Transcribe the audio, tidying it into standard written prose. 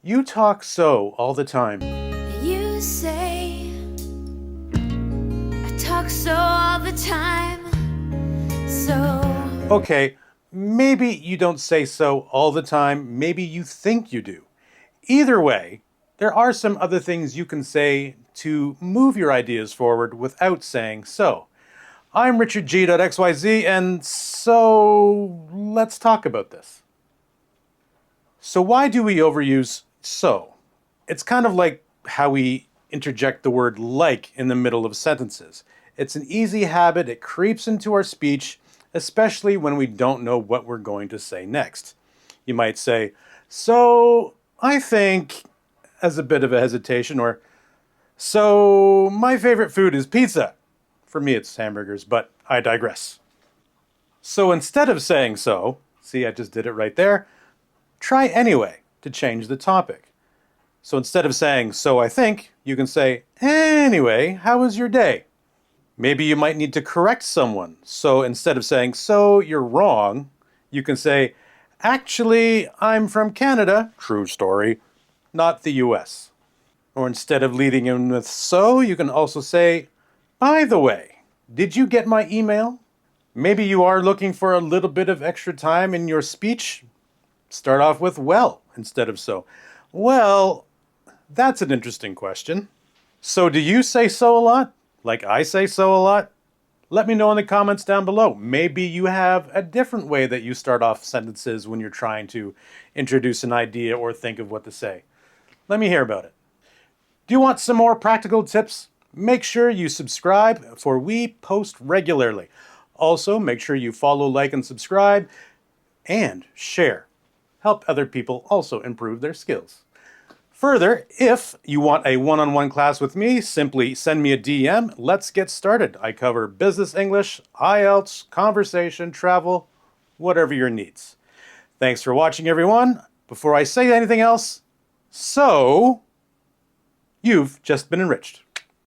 You talk so all the time. You say I talk so all the time. So Okay, maybe you don't say so all the time, maybe you think you do. Either way, there are some other things you can say to move your ideas forward without saying so. I'm Richard G.XYZ, and so let's talk about this. So why do we overuse so? It's kind of like how we interject the word like in the middle of sentences. It's an easy habit, it creeps into our speech, especially when we don't know what we're going to say next. You might say, so I think, as a bit of a hesitation, or so my favorite food is pizza. For me, it's hamburgers, but I digress. So instead of saying so, see, I just did it right there, try anyway to change the topic. So instead of saying, so I think, you can say, anyway, how was your day? Maybe you might need to correct someone. So instead of saying, so you're wrong, you can say, actually, I'm from Canada, true story, not the US. Or instead of leading in with so, you can also say, by the way, did you get my email? Maybe you are looking for a little bit of extra time in your speech. Start off with well instead of so. Well, that's an interesting question. So do you say so a lot? Like I say so a lot? Let me know in the comments down below. Maybe you have a different way that you start off sentences when you're trying to introduce an idea or think of what to say. Let me hear about it. Do you want some more practical tips? Make sure you subscribe, for we post regularly. Also, make sure you follow, like, and subscribe, and share. Help other people also improve their skills. Further, if you want a one-on-one class with me, simply send me a DM. Let's get started. I cover business English, IELTS, conversation, travel, whatever your needs. Thanks for watching, everyone. Before I say anything else, so you've just been enriched.